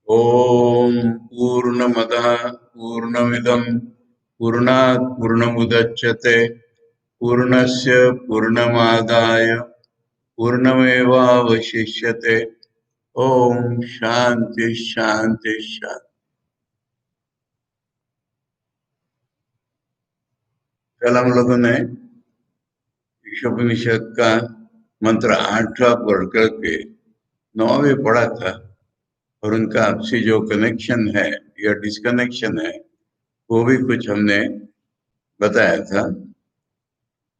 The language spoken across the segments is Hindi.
ओम पूर्णमदः पूर्णमिदं पूर्णात् पूर्णमुदच्यते पूर्णस्य पूर्णमादाय पूर्णमेवावशिष्यते। ओम शांति शांति शांति। कल हम लोगों ने ईशोपनिषद का मंत्र 8वां पढ़ करके 9वां पढ़ा था और उनका आपसी जो कनेक्शन है या डिस्कनेक्शन है वो भी कुछ हमने बताया था।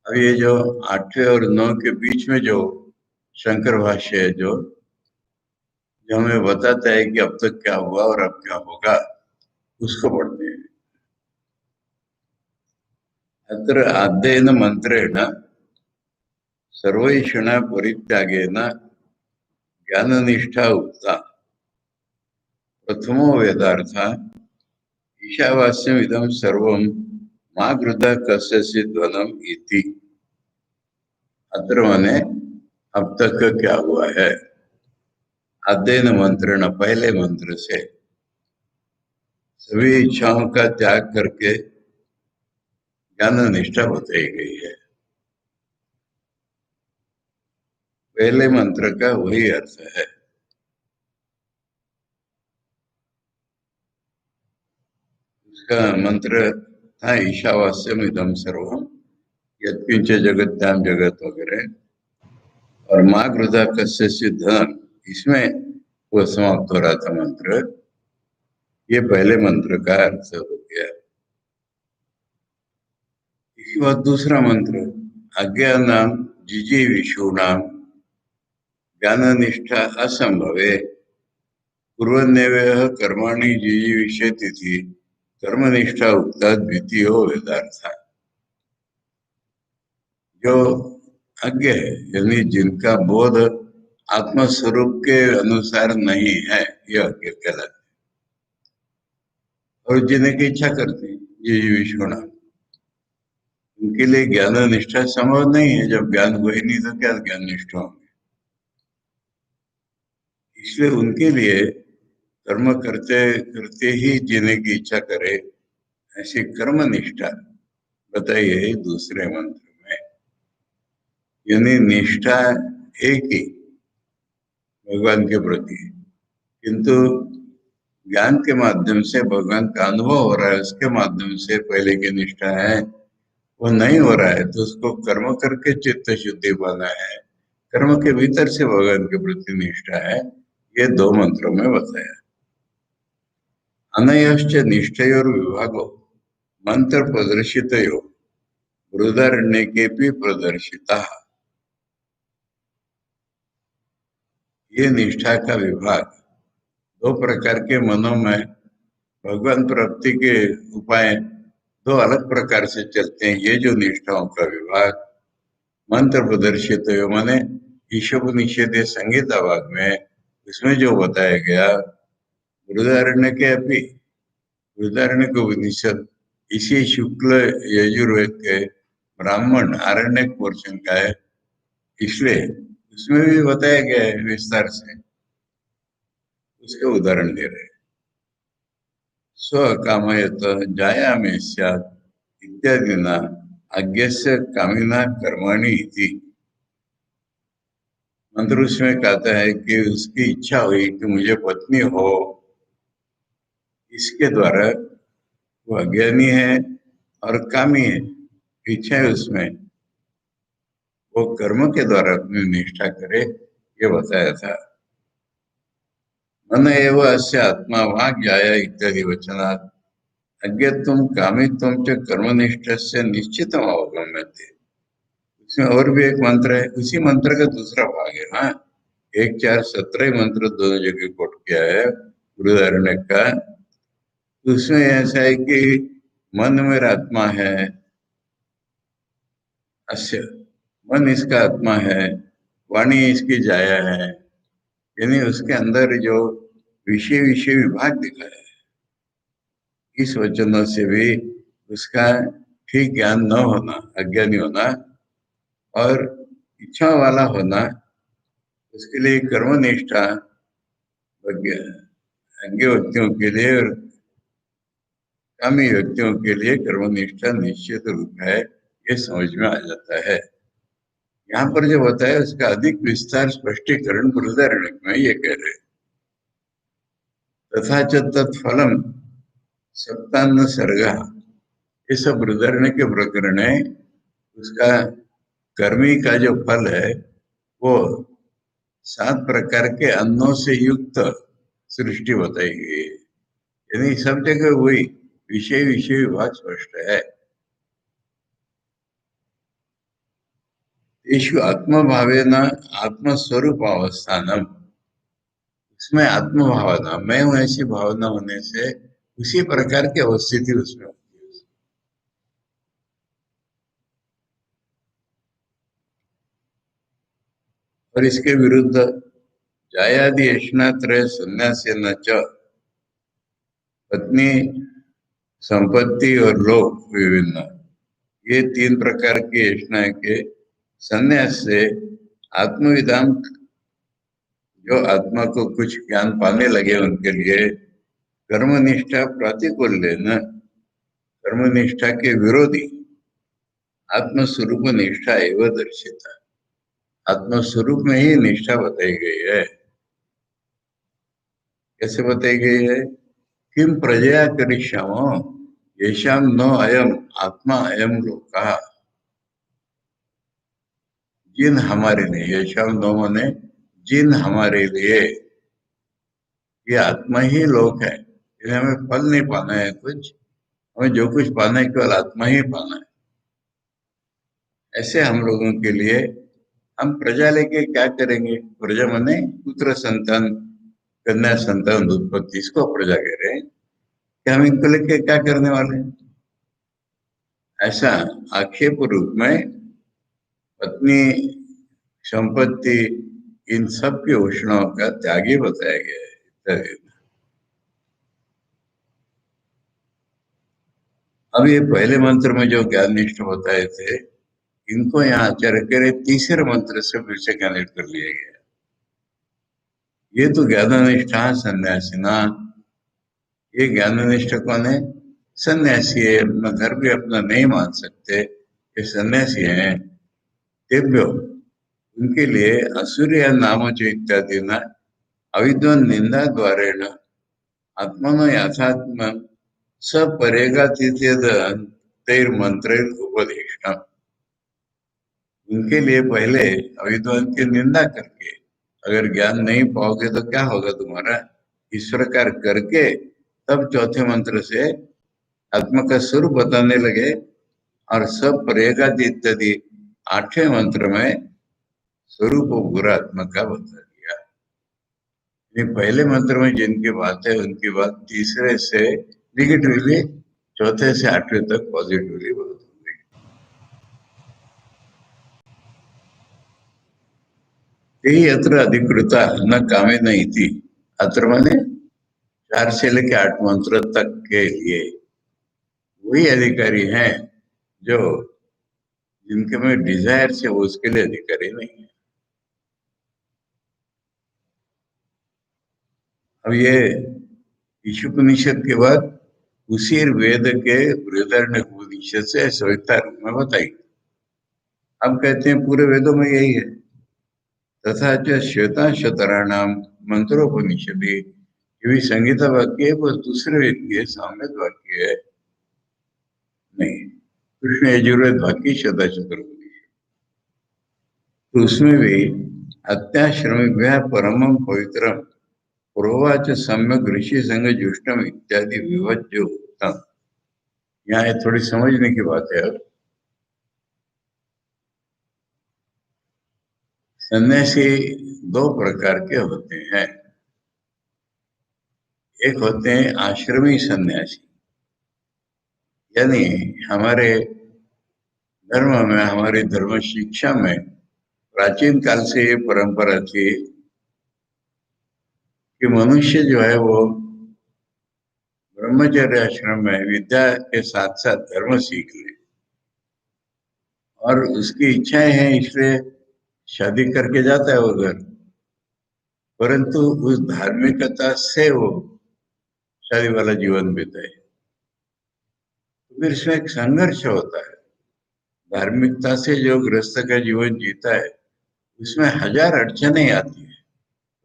अब ये जो 8वें और 9 के बीच में जो शंकर भाष्य है जो जो हमें बताता है कि अब तक क्या हुआ और अब क्या होगा, उसको पढ़ते हैं। अत्र आद्येन मंत्रेण सर्वैषण परित्यागेन ज्ञाननिष्ठा उक्ता। प्रथमो वेदार्थ ईशावास्यम इदं सर्वं मा गृधा कस्यचित् ध्वनम् इति। अत्र माने अब तक क्या हुआ है। अध्ययन मंत्रण पहले मंत्र से सभी इच्छाओं का त्याग करके ज्ञान निष्ठा बताई गई है। पहले मंत्र का वही अर्थ है। उसका मंत्र था ईशावास्यम इदम सर्वम यत्किंच जगत्याम जगत वगैरह, और माँ गृधा कस्यचित् धन, इसमें वो समाप्त हो रहा था मंत्र। ये पहले मंत्र का अर्थ हो गया। इसके बाद दूसरा मंत्र अज्ञानाम जिजीविषूणाम ज्ञाननिष्ठा असंभवे कुर्वन्नेवः कर्माणि जिजीविषेति कर्मनिष्ठा उक्ता द्वितीयो वेदार्थ। जो अज्ञ है यानी जिनका बोध आत्मस्वरूप के अनुसार नहीं है, यह अज्ञ कहलाते हैं। और जिन्हें की इच्छा करते हैं जिजीविषूणा, उनके लिए ज्ञान निष्ठा संभव नहीं है। जब ज्ञान हुए नहीं तो क्या ज्ञान निष्ठा होंगे। इसलिए उनके लिए कर्म करते करते ही जीने की इच्छा करे, ऐसी कर्म निष्ठा बताई है दूसरे मंत्र में। यानी निष्ठा एक ही भगवान के प्रति, किंतु ज्ञान के माध्यम से भगवान का अनुभव हो रहा है, उसके माध्यम से पहले की निष्ठा है वो नहीं हो रहा है, तो उसको कर्म करके चित्त शुद्धि पाना है। कर्म के भीतर से भगवान के प्रति निष्ठा है। ये दो मंत्रों में बताया। अनयश्च निष्ठयोर विभागो मंत्र प्रदर्शितयो बृहदारण्यके प्रदर्शिता। ये निष्ठा का विभाग दो प्रकार के मनों में भगवान प्राप्ति के उपाय दो अलग प्रकार से चलते हैं। ये जो निष्ठाओं का विभाग मंत्र प्रदर्शित हो माने ईशोपनिषद संगीता भाग में उसमें जो बताया गया बृहदारण्य के अपनी बृहदारण्य को उपनिषद इसी शुक्ल यजुर्वेद के ब्राह्मण आरण्य पोर्शन का है, इसलिए उसमें भी बताया गया है विस्तार से। उसके उदाहरण दे रहे हैं। स्व कामयत जायामि स्यात् इत्यादिना अज्ञस्य कामिना कर्माणि इति। मंत्र उसमें कहता है कि उसकी इच्छा हुई कि मुझे पत्नी हो, इसके द्वारा वो अज्ञानी है और कामी है। इच्छा है उसमें, वो कर्म के द्वारा अपनी निष्ठा करे, ये बताया था। मन एव अस्य आत्मा वाक् जाया इत्यादि वचनात् अज्ञत्वं कामित्वं च कर्मनिष्ठस्य निश्चितम् अवगम्यते। इसमें और भी एक मंत्र है, उसी मंत्र का दूसरा भाग है। हाँ, 1, 4, 17 मंत्र दोनों जगह कोट किया है बृहदारण्य का। उसमें ऐसा है कि मन मेरा आत्मा है, अस्य मन इसका आत्मा है, वाणी इसकी जाया है, यानी उसके अंदर जो विषय विषय विभाग दिखा है, इस वचनों से भी उसका ठीक ज्ञान न होना, अज्ञानी होना और इच्छा वाला होना, उसके लिए कर्मनिष्ठा अज्ञ व्यक्तियों के लिए और कामी व्यक्तियों के लिए कर्मनिष्ठा निश्चित रूप है, ये समझ में आ जाता है। यहाँ पर जो बताया उसका अधिक विस्तार स्पष्टीकरण बृहदारण्यक में ये कह रहे तथा च तत्फलम सप्तान्न सर्गा, ये सब बृहदारण्यक के प्रकरण है। उसका कर्मी का जो फल है वो 7 प्रकार के अन्नों से युक्त सृष्टि बताई गई है। यानी सब जगह वही विषय विषय विभाग स्पष्ट है। ईश्व आत्मभावेन आत्मस्वरूप अवस्थानम, उसमें आत्मभावना, मैं हूं ऐसी भावना होने से उसी प्रकार की अवस्थिति उसमें होती है। और इसके विरुद्ध जायादि ऐष्णात्रय संन्यास्य न च, पत्नी, संपत्ति और लोक विभिन्न, ये 3 प्रकार की ऐष्णा के संन्यास से आत्मविदाम, जो आत्मा को कुछ ज्ञान पाने लगे उनके लिए कर्मनिष्ठा प्रतिकूल लेना, कर्मनिष्ठा के विरोधी आत्मस्वरूप निष्ठा एवं दर्शिता, आत्मस्वरूप में ही निष्ठा बताई गई है। कैसे बताई गई है? किम प्रजया करिष्यामो येषाम न अयम आत्मा अयम लोकः, जिन हमारे लिए, येषाम न माने जिन हमारे लिए, ये आत्मा ही लोक है, इसलिए हमें फल नहीं पाना है कुछ, हमें जो कुछ पाना है केवल आत्मा ही पाना है। ऐसे हम लोगों के लिए हम प्रजा लेके क्या करेंगे? प्रजा माने पुत्र संतान, कन्या संतान उत्पत्ति, इसको प्रजा कह रहे हैं कि हम इनको लेके क्या करने वाले हैं। ऐसा आक्षेप रूप में पत्नी, संपत्ति, इन सब की उष्णाओं का त्यागी बताया गया है। अब ये पहले मंत्र में जो ज्ञान निष्ठ बताए थे, इनको यहाँ आचार्य कह रहे तीसरे मंत्र से फिर से कनेक्ट कर लिया गया। ये तो ज्ञाननिष्ठा सन्यासीना, ये ज्ञाननिष्ठ कौन है? सन्यासी है, अपना धर्म भी अपना नहीं मान सकते, ये सन्यासी हैं। तेभ्यो, उनके लिए असुर्य नाम जो इत्यादि न अविद्वान निंदा द्वारेण आत्मनो यथात्म सपरेगा तैर मंत्र उपदेशना, उनके लिए पहले अविद्वान की निंदा करके, अगर ज्ञान नहीं पाओगे तो क्या होगा तुम्हारा, इस प्रकार करके तब चौथे मंत्र से आत्मा का स्वरूप बताने लगे। और सब परेगा इत्यादि 8वें मंत्र में स्वरूप और बुरा आत्मा का बता दिया। ये पहले मंत्र में जिनकी बात है उनकी बात तीसरे से निगेटिवली, चौथे से 8वें तक पॉजिटिवली बात हो गई। यही अत्र अधिकृता न कामे नहीं थी, अत्र माने 4 से लेकर 8 मंत्र तक के लिए वही अधिकारी हैं जो, जिनके में डिजायर से, वो उसके लिए अधिकारी नहीं है। अब ये ईशुपनिषद के बाद उसी वेद के बृहदारण्यक उपनिषद से सविता रूप में बताई। अब कहते हैं पूरे वेदों में यही है। तथा च श्वेताश्वतराणाम मंत्रोपनिषदि, ये भी संगीता वाक्य है, बस दूसरे वेद की है, सामवेद वाक्य है नहीं। कृष्ण यजुर्वेद वाक्य श्वेताश्वतर, तो उसमें भी अत्याश्रमी परमम पवित्रम प्रोवाच सम्यक ऋषि संग जुष्टम इत्यादि विभज्य उत्तम। यहाँ ये थोड़ी समझने की बात है। अब सन्यासी 2 प्रकार के होते हैं। एक होते हैं आश्रमी सन्यासी, यानी हमारे धर्म में, हमारी धर्म शिक्षा में प्राचीन काल से ये परंपरा थी कि मनुष्य जो है वो ब्रह्मचर्य आश्रम में विद्या के साथ साथ धर्म सीख ले, और उसकी इच्छाएं हैं इसलिए शादी करके जाता है वो घर, परंतु उस धार्मिकता से वो शादी वाला जीवन बिताए। तो फिर इसमें एक संघर्ष होता है। धार्मिकता से जो गृहस्थ का जीवन जीता है उसमें हजार अड़चने आती है,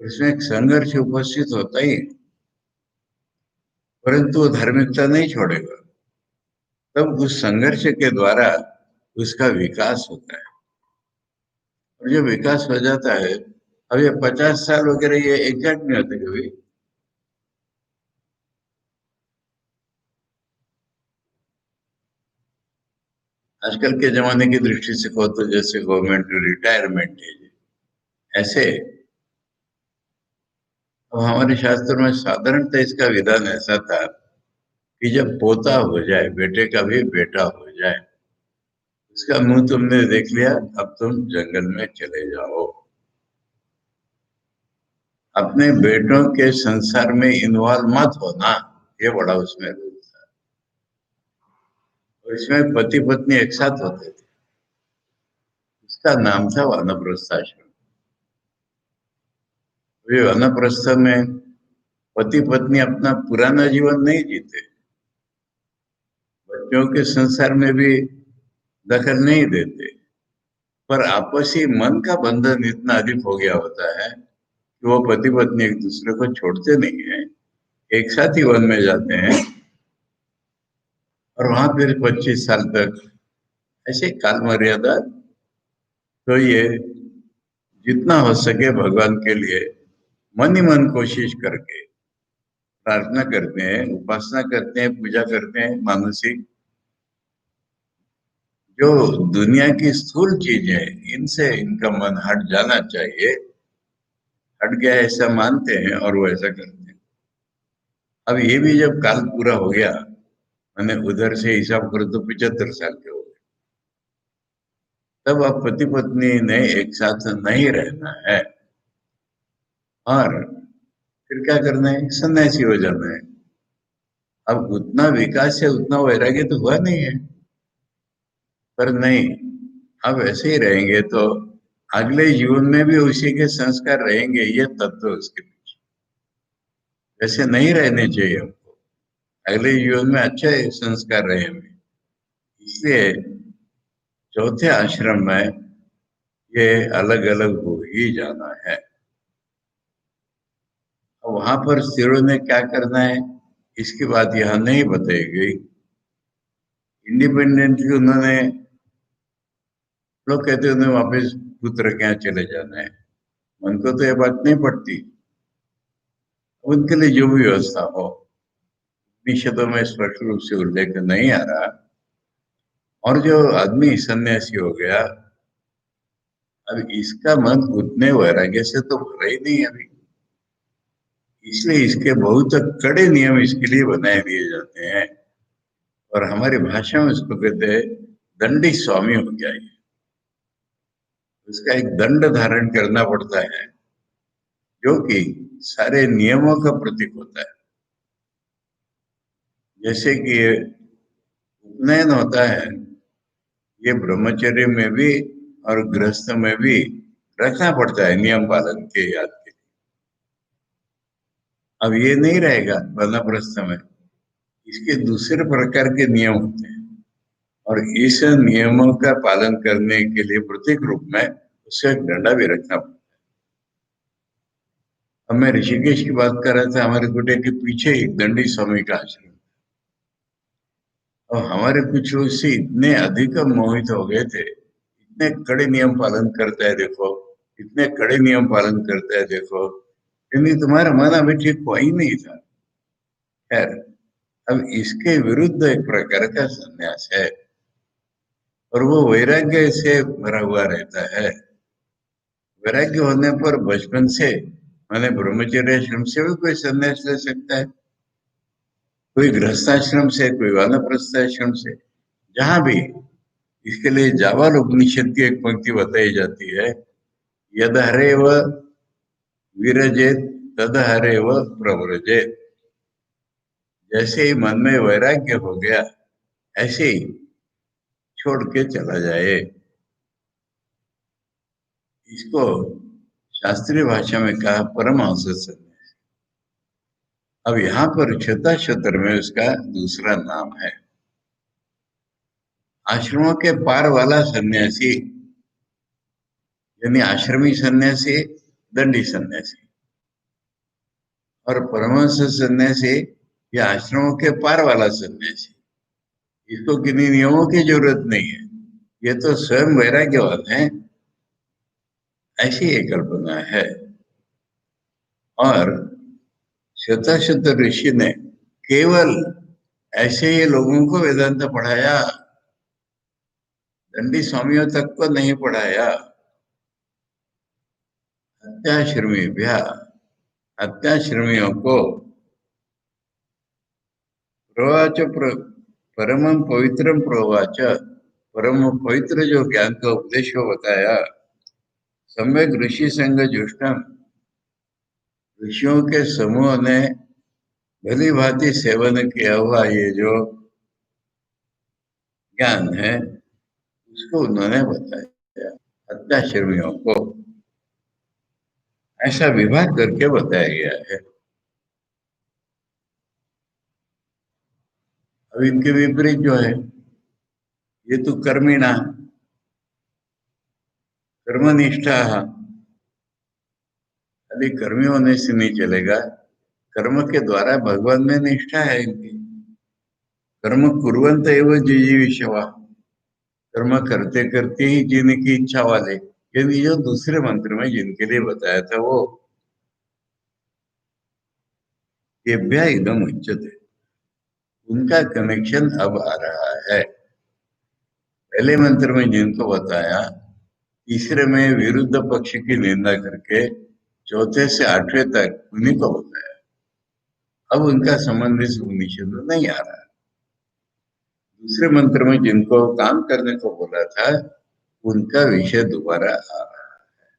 उसमें एक संघर्ष उपस्थित होता ही है, परंतु वो धार्मिकता नहीं छोड़ेगा। तब उस संघर्ष के द्वारा उसका विकास होता है। और जो विकास हो जाता है, अब ये 50 साल वगैरह ये एग्जैक्ट नहीं होते कभी। आजकल के जमाने की दृष्टि से कहो तो जैसे गवर्नमेंट रिटायरमेंट है ऐसे। अब हमारे शास्त्रों में साधारणतः इसका विधान ऐसा था कि जब पोता हो जाए, बेटे का भी बेटा हो जाए, उसका मुंह तुमने देख लिया, अब तुम जंगल में चले जाओ। अपने बेटों के संसार में इन्वॉल्व मत होना, ये बड़ा उसमें रूल था। और इसमें पति पत्नी एक साथ होते थे। उसका नाम था वानप्रस्थ आश्रम। वे वानप्रस्थ में पति पत्नी अपना पुराना जीवन नहीं जीते, बच्चों के संसार में भी दखल नहीं देते, पर आपसी मन का बंधन इतना अधिक हो गया होता है कि वो पति पत्नी एक दूसरे को छोड़ते नहीं है, एक साथ ही वन में जाते हैं और वहां फिर 25 साल तक ऐसे काल मर्यादा। तो ये जितना हो सके भगवान के लिए मन ही मन कोशिश करके प्रार्थना करते हैं, उपासना करते हैं, पूजा करते हैं मानसिक। जो दुनिया की स्थूल चीज है इनसे इनका मन हट जाना चाहिए, हट गया ऐसा मानते हैं और वो ऐसा करते हैं। अब ये भी जब काल पूरा हो गया, मैंने उधर से हिसाब करो तो 75 साल के हो गए, तब अब पति पत्नी ने एक साथ नहीं रहना है और फिर क्या करना है, सन्यासी हो जाना है। अब उतना विकास है, उतना वैराग्य तो हुआ नहीं है, पर नहीं, अब ऐसे ही रहेंगे तो अगले जीवन में भी उसी के संस्कार रहेंगे, ये तत्व उसके पीछे। वैसे नहीं रहने चाहिए हमको, अगले जीवन में अच्छे संस्कार रहे हमें। इसलिए चौथे आश्रम में ये अलग अलग हो ही जाना है। वहां पर स्त्रियों ने क्या करना है इसकी बात यहाँ नहीं बताई गई। इंडिपेंडेंटली उन्होंने, लोग कहते हैं उन्हें वापस पुत्र के यहाँ चले जाना है, मन को तो ये बात नहीं पड़ती। उनके लिए जो भी व्यवस्था हो, उपनिषदों में स्पष्ट रूप से उल्लेख नहीं आ रहा। और जो आदमी सन्यासी हो गया, अब इसका मन उतने वैराग्य से तो भरा ही नहीं है अभी, इसलिए इसके बहुत कड़े नियम इसके लिए बनाए दिए जाते हैं। और हमारी भाषा में इसको कहते हैं दंडी स्वामी हो गया ये। उसका एक दंड धारण करना पड़ता है जो कि सारे नियमों का प्रतीक होता है। जैसे कि ये उपनयन होता है, ये ब्रह्मचर्य में भी और गृहस्थ में भी रखना पड़ता है नियम पालन के याद के। अब ये नहीं रहेगा वानप्रस्थ में, इसके दूसरे प्रकार के नियम होते हैं और इस नियमों का पालन करने के लिए प्रतीक रूप में उसका एक डंडा भी रखना पड़ता है। अब मैं ऋषिकेश की बात कर रहा था, हमारे कुटिया के पीछे एक दंडी स्वामी का आश्रम, और हमारे कुछ लोग इससे इतने अधिक मोहित हो गए थे, इतने कड़े नियम पालन करता है देखो, इतने कड़े नियम पालन करता है देखो, क्योंकि तुम्हारा मन अभी ठीक हुआ ही नहीं था। खैर, अब इसके विरुद्ध एक प्रकार का संन्यास है और वो वैराग्य से भरा हुआ रहता है। वैराग्य होने पर बचपन से, मैंने ब्रह्मचर्य आश्रम से भी कोई संन्यास ले सकता है, कोई गृहस्थाश्रम से, कोई वानप्रस्थ आश्रम से, जहां भी। इसके लिए जावाल उपनिषद की एक पंक्ति बताई जाती है, यद हरे व विरजेत तद हरे व प्रव्रजेत। जैसे ही मन में वैराग्य हो गया, ऐसे ही छोड़ के चला जाए। इसको शास्त्रीय भाषा में कहा परमहंस संन्यास। अब यहाँ पर छठा सूत्र में उसका दूसरा नाम है। आश्रमों के पार वाला सन्यासी, यानी आश्रमी सन्यासी, दंडी सन्यासी, और परमहंस सन्यासी या आश्रमों के पार वाला सन्यासी, इसको किन्हीं नियमों की जरूरत नहीं है, ये तो स्वयं वैराग्यवान है, ऐसी एक कल्पना है। और शतशत ऋषि ने केवल ऐसे ही लोगों को वेदांत पढ़ाया, दंडी स्वामियों तक को नहीं पढ़ाया। हत्याश्रमियों को प्रवाच परम पवित्रम प्रवाच, परम पवित्र जो ज्ञान का उपदेश को बताया। सम्यक ऋषि संग जुष्टम, ऋषियों के समूह ने भली भांति सेवन किया हुआ ये जो ज्ञान है उसको उन्होंने बताया हत्याश्रमियों को, ऐसा विभाग करके बताया गया है। अब इनके विपरीत जो है, ये तो कर्मिणा, कर्मनिष्ठा, खाली कर्मी होने से नहीं चलेगा, कर्म के द्वारा भगवान में निष्ठा है इनकी। कर्म कुर्वन्त एव जिजीविषवा, कर्म करते करते ही जीने की इच्छा वाले, ये जो दूसरे मंत्र में जिनके लिए बताया था वो येभ्य इदम उच्यते, उनका कनेक्शन अब आ रहा है। पहले मंत्र में जिनको बताया, तीसरे में विरुद्ध पक्ष की निंदा करके चौथे से आठवें तक उन्हीं को बताया। अब उनका संबंध इस उपनिषद में नहीं आ रहा। दूसरे मंत्र में जिनको काम करने को बोला था उनका विषय दोबारा आ रहा है।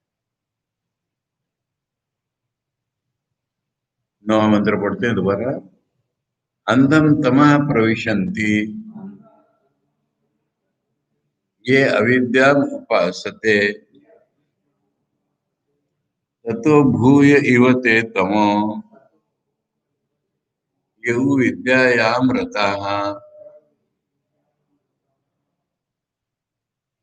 9वां मंत्र पढ़ते हैं दोबारा। अंधम तमः प्रविशन्ति ये अविद्याम उपासते, ततो भूय इव ते तमो येहु विद्यायाम रताः।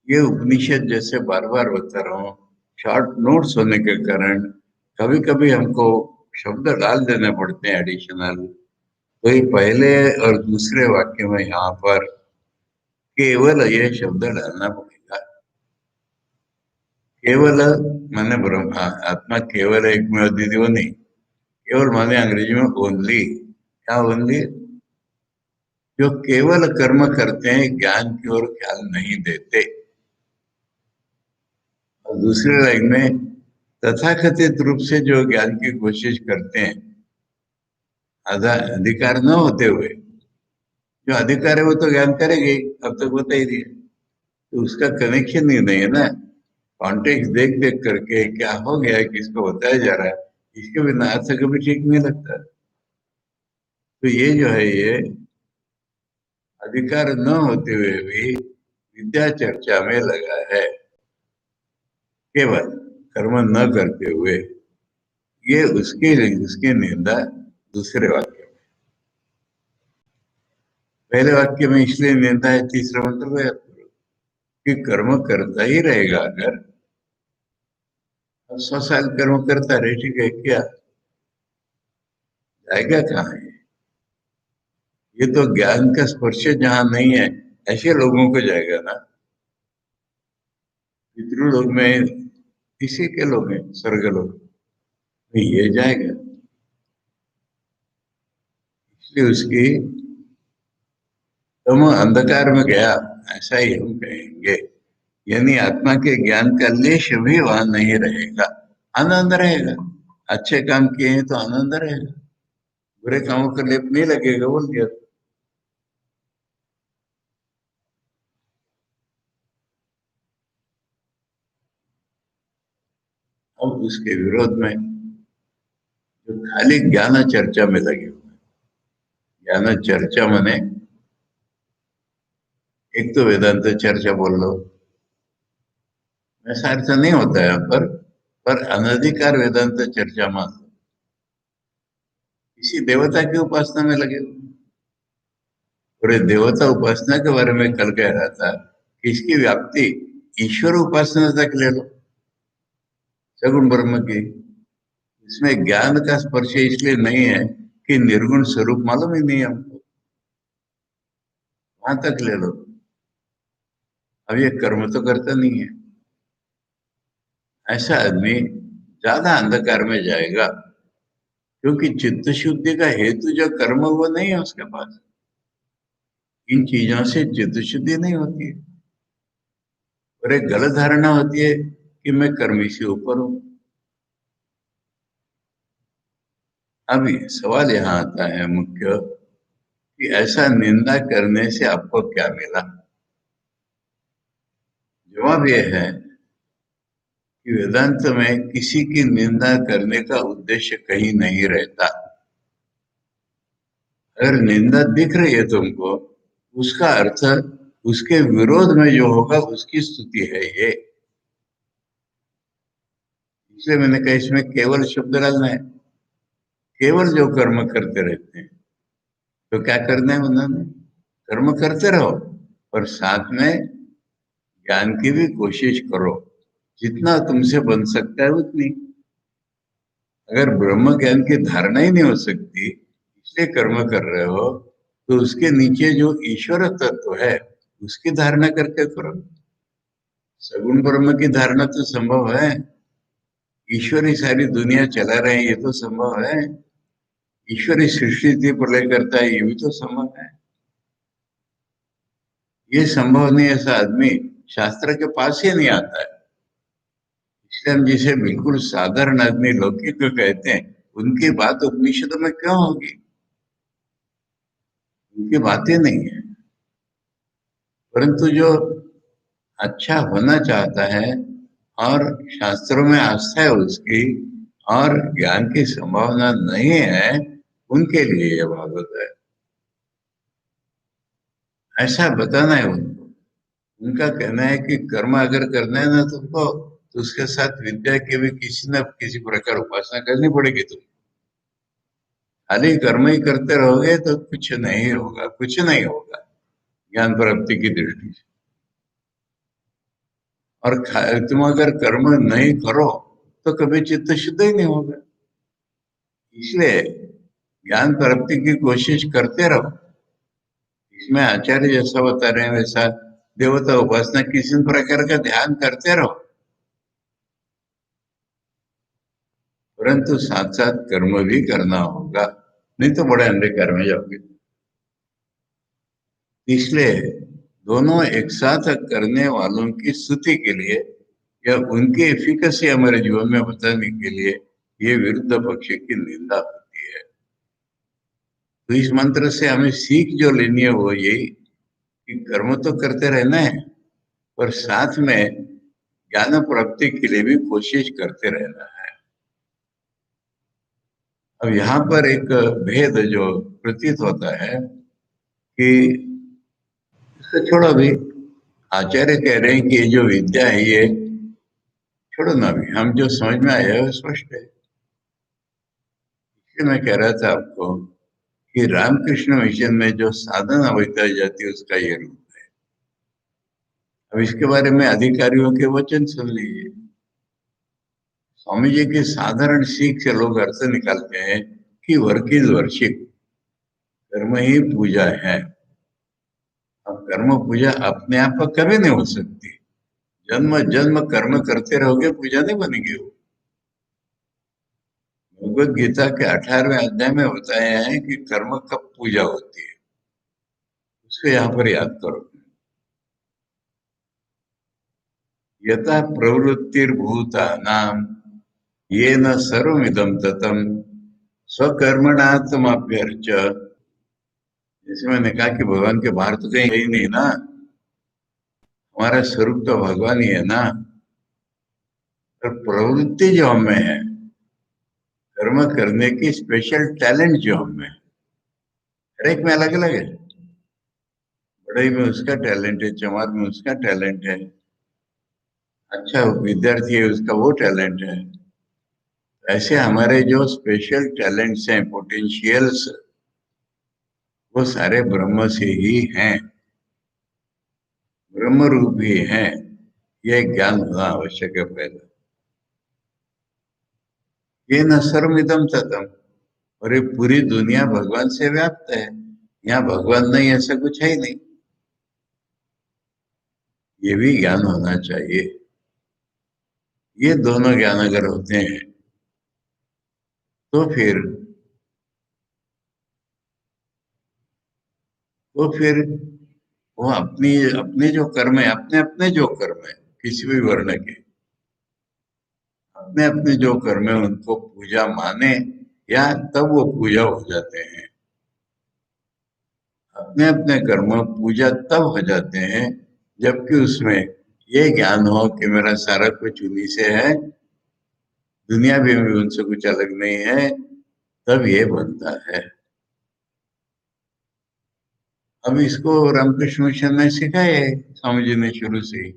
ये उपनिषद जैसे बार बार बता रहा हूँ, शॉर्ट नोट्स होने के कारण कभी कभी हमको शब्द डाल देने पड़ते हैं एडिशनल, तो ये पहले और दूसरे वाक्य में यहाँ पर केवल ये शब्द डालना पड़ेगा। केवल माने ब्रह्म आत्मा केवल एक में अद्वितीय वो नहीं, केवल माने अंग्रेजी में ओनली। क्या ओनली? जो केवल कर्म करते हैं, ज्ञान की ओर ख्याल नहीं देते। और दूसरे लाइन में तथाकथित रूप से जो ज्ञान की कोशिश करते हैं, अधिकार न होते हुए, जो अधिकार है वो तो ज्ञान करेंगे, अब तक बता ही दिया, तो उसका कनेक्शन ही नहीं है ना। कॉन्टेक्स्ट देख देख करके क्या हो गया है, किसको बताया जा रहा है, इसके बिना अर्थ कभी ठीक नहीं लगता। तो ये जो है, ये अधिकार न होते हुए भी विद्या चर्चा में लगा है, केवल कर्म न करते हुए। ये उसकी निंदा दूसरे वाक्य में। पहले वाक्य में इसलिए निंदा है, तीसरा मंत्र है कि कर्म करता ही रहेगा अगर, 100 साल कर्म करता रहे, ठीक है, क्या जाएगा कहाँ है? ये तो ज्ञान का स्पर्श जहां नहीं है ऐसे लोगों को जाएगा ना। पितृलोक में किसी के लोग हैं, स्वर्ग लोग में ये जाएगा, इसलिए उसकी तुम अंधकार में गया, ऐसा ही हम कहेंगे। यानी आत्मा के ज्ञान का लेश भी वहां नहीं रहेगा, आनंद रहेगा। अच्छे काम किए हैं तो आनंद रहेगा, बुरे कामों का लेप नहीं लगेगा, बोल दिया। अब उसके विरोध में जो खाली ज्ञान चर्चा में लगे हुए, ज्ञान चर्चा माने एक तो वेदांत चर्चा बोल लो, ऐसा अर्थ नहीं होता है यहाँ पर अनधिकार वेदांत चर्चा मान लो। किसी देवता की उपासना में लगे हो। और ये देवता उपासना के बारे में कल कह रहा था कि इसकी व्याप्ति ईश्वर उपासना तक ले लो, सगुण ब्रह्म की। इसमें ज्ञान का स्पर्श इसलिए नहीं है कि निर्गुण स्वरूप मालूम ही नहीं है हमको, वहां तक ले लो। अब ये कर्म तो करता नहीं है, ऐसा आदमी ज्यादा अंधकार में जाएगा, क्योंकि चित्त शुद्धि का हेतु जो कर्म वो नहीं है उसके पास। इन चीजों से चित्त शुद्धि नहीं होती है। और एक गलत धारणा होती है कि मैं कर्मी से ऊपर हूं। अभी सवाल यहाँ आता है मुख्य, कि ऐसा निंदा करने से आपको क्या मिला। जवाब यह है कि वेदांत में किसी की निंदा करने का उद्देश्य कहीं नहीं रहता। अगर निंदा दिख रही है तुमको, उसका अर्थ उसके विरोध में जो होगा उसकी स्तुति है ये। इसलिए मैंने कहा इसमें केवल शब्द डालना है। केवल जो कर्म करते रहते हैं, तो क्या करना है उन्होंने, कर्म करते रहो और साथ में ज्ञान की भी कोशिश करो, जितना तुमसे बन सकता है उतनी। अगर ब्रह्म ज्ञान की धारणा ही नहीं हो सकती, इसलिए कर्म कर रहे हो, तो उसके नीचे जो ईश्वर तत्व है उसकी धारणा करके करो। सगुण ब्रह्म की धारणा तो संभव है, ईश्वर ही सारी दुनिया चला रहे हैं ये तो संभव है, ईश्वर ही सृष्टि थी प्रलय करता है ये भी तो संभव है। ये संभव नहीं ऐसा आदमी शास्त्र के पास ही नहीं आता है। इसलिए हम जिसे बिल्कुल साधारण आदमी लौकिक कहते हैं, उनकी बात उपनिषदों में क्यों होगी, उनकी बातें नहीं है। परंतु जो अच्छा होना चाहता है और शास्त्रों में आस्था है उसकी, और ज्ञान की संभावना नहीं है, उनके लिए यह भागवत है। ऐसा बताना है उनको। उनका कहना है कि कर्म अगर करना है ना तुमको, तो उसके साथ विद्या की भी किसी न किसी प्रकार उपासना करनी पड़ेगी तुमको। खाली कर्म ही करते रहोगे तो कुछ नहीं होगा, कुछ नहीं होगा ज्ञान प्राप्ति की दृष्टि से। और तुम अगर कर्म नहीं करो तो कभी चित्त शुद्ध ही नहीं होगा। इसलिए ज्ञान प्राप्ति की कोशिश करते रहो। इसमें आचार्य जैसा बता रहे हैं वैसा देवता उपासना किसी प्रकार का ध्यान करते रहो, परंतु साथ साथ कर्म भी करना होगा, नहीं तो बड़े अंधकार में जाओगे। इसलिए दोनों एक साथ करने वालों की स्तुति के लिए या उनकी एफिकेसी हमारे जीवन में बताने के लिए ये विरुद्ध पक्ष की निंदा होती है। तो इस मंत्र से हमें सीख जो लेनी है वो यही कि कर्म तो करते रहना है, पर साथ में ज्ञान प्राप्ति के लिए भी कोशिश करते रहना है। अब यहाँ पर एक भेद जो प्रतीत होता है कि इसको छोड़ो भी, आचार्य कह रहे हैं कि ये जो विद्या है ये छोड़ो ना, भी हम जो समझ में आया है वो स्पष्ट है। इसलिए मैं कह रहा था आपको कि रामकृष्ण मिशन में जो साधना बताई जाती है उसका ये रूप है। अब इसके बारे में अधिकारियों के वचन सुन लीजिए। स्वामी जी की साधारण सीख से लोग अर्थ निकालते हैं कि वर्क इज वर्शिप, कर्म ही पूजा है। अब कर्म पूजा अपने आप पर कभी नहीं हो सकती। जन्म जन्म कर्म करते रहोगे, पूजा नहीं बनेगी वो। भगवत गीता के 18वें अध्याय में बताया है कि कर्म कब पूजा होती है, उसको यहाँ पर याद करो। यथा प्रवृत्तिर्भूतानां येन सर्वमिदं ततं स्वकर्मणात्मभ्यर्च। जैसे मैंने कहा कि भगवान के बाहर तो कहीं है ही नहीं ना, हमारा स्वरूप तो भगवान ही है ना। और प्रवृत्ति जो हमें है, कर्म करने की स्पेशल टैलेंट जो हमें है, हर एक में अलग अलग है। पढ़ाई में उसका टैलेंट है, चमार में उसका टैलेंट है, अच्छा विद्यार्थी है उसका वो टैलेंट है, ऐसे हमारे जो स्पेशल टैलेंट्स हैं, पोटेंशियल्स, वो सारे ब्रह्म से ही हैं, ब्रह्म रूप ही हैं। ये ज्ञान होना आवश्यक है पहले। ये न सर्वमिदं ततम, और ये पूरी दुनिया भगवान से व्याप्त है। यहाँ भगवान नहीं, ऐसा कुछ है ही नहीं। ये भी ज्ञान होना चाहिए। ये दोनों ज्ञान अगर होते हैं तो फिर वो अपनी अपने जो कर्म है, अपने अपने जो कर्म है, किसी भी वर्ण के अपने अपने जो कर्म है उनको पूजा माने, या तब वो पूजा हो जाते हैं। अपने अपने कर्म पूजा तब हो जाते हैं जबकि उसमें ये ज्ञान हो कि मेरा सारा कुछ उन्हीं से है, दुनिया भी उनसे कुछ अलग नहीं है, तब ये बनता है। अब इसको रामकृष्ण मिशन ने सिखाया है, स्वामी जी ने शुरू से ही।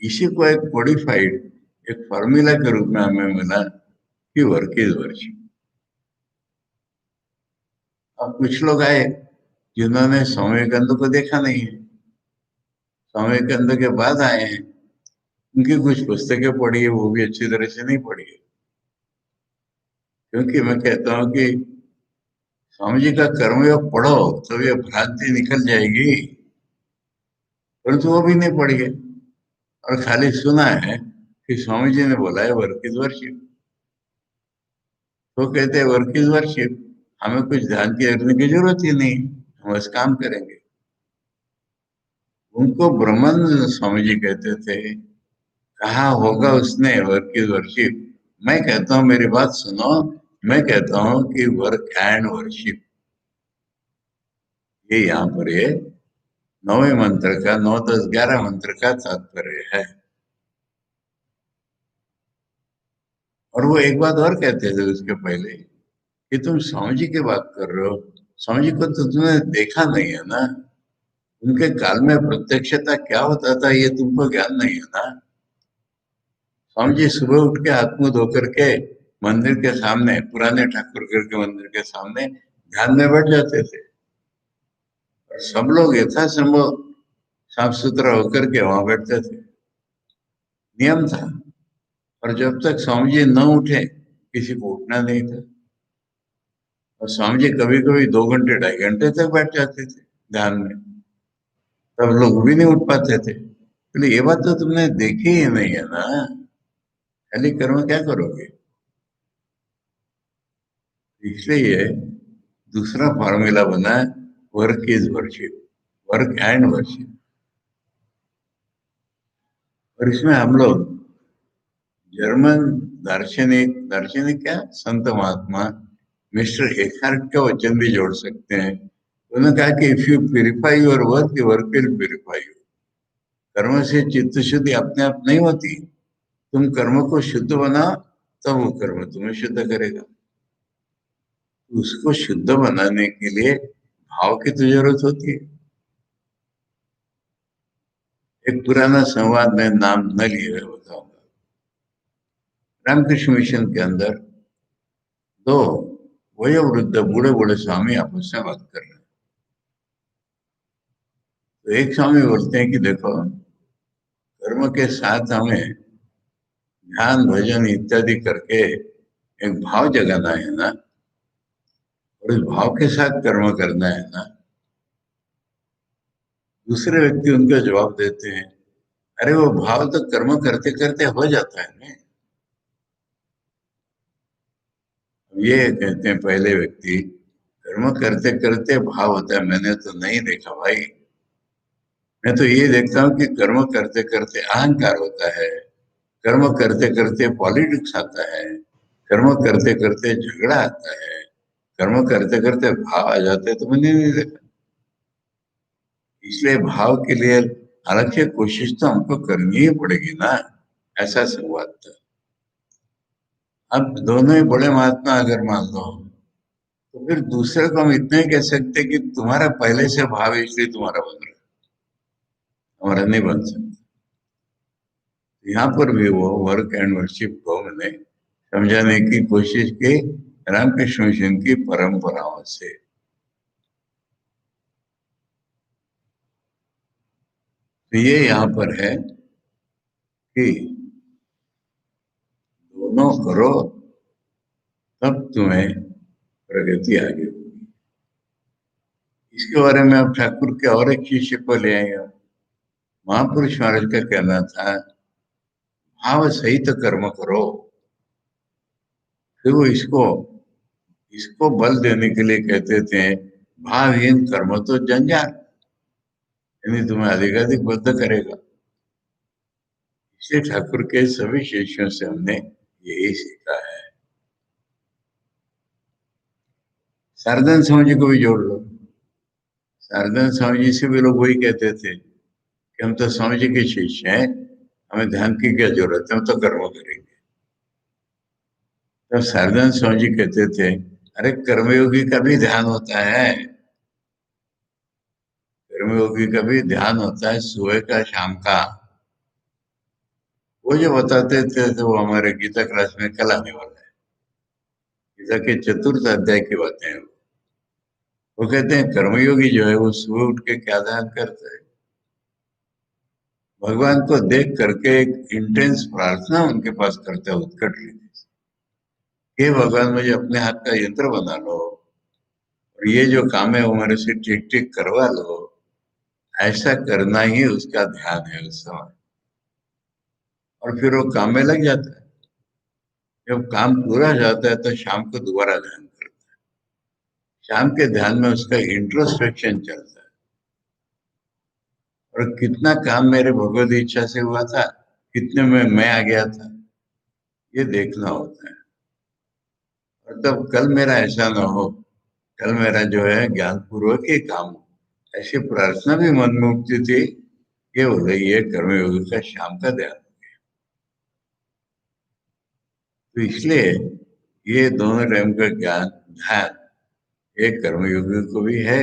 इसी को एक कोडिफाइड, एक फॉर्मूला के रूप में हमें मिला कि वर्क इज वर्शिप। अब कुछ लोग आए जिन्होंने स्वामी विवेकानंद को देखा नहीं है, स्वामी विवेकानंद के बाद आए हैं, उनकी कुछ पुस्तकें पढ़ी है, वो भी अच्छी तरह से नहीं पढ़ी है। क्योंकि मैं कहता हूँ कि स्वामी जी का कर्मयोग पढ़ो तो ये भ्रांति निकल जाएगी, परंतु वो भी नहीं पढ़ी है, और खाली सुना है कि स्वामी जी ने बोला है वर्क इज वर्शिप। तो कहते हैं वर्क इज वर्शिप, हमें कुछ ध्यान की रखने की जरूरत ही नहीं, हम बस काम करेंगे। उनको ब्रह्मन स्वामी जी कहते थे। कहा होगा उसने वर्क इज वर्शिप? मैं कहता हूँ, मेरी बात सुनो, मैं कहता हूँ कि वर्क एंड वर्शिप, ये यहाँ पर ये 9वें मंत्र का, 9, 10, 11 मंत्र का तात्पर्य है। और वो एक बात और कहते थे उसके पहले, कि तुम स्वामी जी की बात कर रहे हो, स्वामी जी को तो तुमने देखा नहीं है ना, उनके काल में प्रत्यक्षता क्या होता था ये तुमको ज्ञान नहीं है ना। स्वामी जी सुबह उठ के हाथ मुंह धो करके मंदिर के सामने, पुराने ठाकुरगढ़ के मंदिर के सामने ध्यान में बैठ जाते थे, और सब लोग यथासंभव साफ सुथरा होकर के वहां बैठते थे, नियम था। और जब तक स्वामी जी न उठे किसी को उठना नहीं था। और स्वामी जी कभी कभी 2 घंटे 2.5 घंटे तक बैठ जाते थे ध्यान में, तब लोग भी नहीं उठ पाते थे। बोले ये बात तो तुमने देखी ही नहीं है ना, खाली कर्म क्या करोगे। इसलिए दूसरा फॉर्मूला बना, work is worship, work and worship. और इसमें हम लोग जर्मन दार्शनिक, दार्शनिक क्या, संत महात्मा मिस्टर एकार्ट का वचन भी जोड़ सकते हैं। उन्होंने कहा कि if you purify your work, your work will purify you. कर्म से चित्त शुद्धि अपने आप नहीं होती, तुम कर्म को शुद्ध बनाओ, तब वो कर्म तुम्हें शुद्ध करेगा। उसको शुद्ध बनाने के लिए भाव की तो जरूरत होती है। एक पुराना संवाद, में नाम न लिए हुए बताऊंगा। रामकृष्ण मिशन के अंदर दो वयोवृद्ध बूढ़े बूढ़े स्वामी आपस में बात कर रहे हैं। तो एक स्वामी बोलते हैं कि देखो, कर्म के साथ हमें ध्यान भजन इत्यादि करके एक भाव जगाना है ना, और इस भाव के साथ कर्म करना है ना। दूसरे व्यक्ति उनका जवाब देते हैं, अरे वो भाव तो कर्म करते करते हो जाता है ना। ये कहते हैं पहले व्यक्ति, कर्म करते करते भाव होता है, मैंने तो नहीं देखा भाई। मैं तो ये देखता हूँ कि कर्म करते करते अहंकार होता है, कर्म करते करते पॉलिटिक्स आता है, कर्म करते करते झगड़ा आता है, कर्म करते करते भाव आ जाते हैं, तो मैंने नहीं देखा। इसलिए भाव के लिए अलग से कोशिश तो हमको करनी ही पड़ेगी ना। ऐसा संवाद था। अब दोनों ही बड़े महात्मा अगर मान लो, तो फिर दूसरे को हम इतना ही कह सकते कि तुम्हारा पहले से भाव है, इसलिए तुम्हारा बन रहा है, हमारा नहीं बन सकता। यहाँ पर भी वो वर्क एंड वर्शिप को मैंने समझाने की कोशिश की रामकृष्ण मिशन की परंपराओं से। तो ये यहाँ पर है कि दोनों करो तब तुम्हें प्रगति आगे होगी। इसके बारे में अब ठाकुर के और एक शिष्य को ले आएगा। महापुरुष महाराज का कहना था भाव सहित कर्म करो। फिर वो इसको इसको बल देने के लिए कहते थे भावहीन कर्म तो जंजाल, यानी तुम्हें अधिकाधिक बद्ध करेगा। इसलिए ठाकुर के सभी शिष्यों से हमने यही सीखा है। शारदन स्वामी जी को भी जोड़ लो। शारदन स्वामी जी से भी लोग वही कहते थे कि हम तो स्वामी जी के शिष्य हैं, हमें ध्यान की क्या जरूरत है, हम तो कर्म करेंगे। तो शारदन स्वामी जी कहते थे अरे कर्मयोगी का भी ध्यान होता है, कर्मयोगी का भी ध्यान होता है, सुबह का शाम का। वो जो बताते थे तो वो हमारे गीता क्लास में कल आने वाला है। गीता के चतुर्थ अध्याय की बातें हैं। वो कहते हैं कर्मयोगी जो है वो सुबह उठ के क्या ध्यान करता है, भगवान को देख करके एक इंटेंस प्रार्थना उनके पास करता है उत्कट रीति से, हे भगवान मुझे अपने हाथ का यंत्र बना लो और ये जो काम है वो मेरे से ठीक ठीक करवा लो। ऐसा करना ही उसका ध्यान है उस समय। और फिर वो काम में लग जाता है। जब काम पूरा हो जाता है तो शाम को दोबारा ध्यान करता है। शाम के ध्यान में उसका इंट्रोस्पेक्शन चलता है और कितना काम मेरे भगवत इच्छा से हुआ था, कितने में मैं आ गया था, ये देखना होता है। और तब कल मेरा ऐसा ना हो, कल मेरा जो है ज्ञान पूर्वक ही काम हो, ऐसी प्रार्थना भी मन में उठती थी। ये हो रही है कर्मयोगी का शाम का ध्यान। तो इसलिए ये दोनों टाइम का ज्ञान ध्यान एक कर्मयोगी को भी है।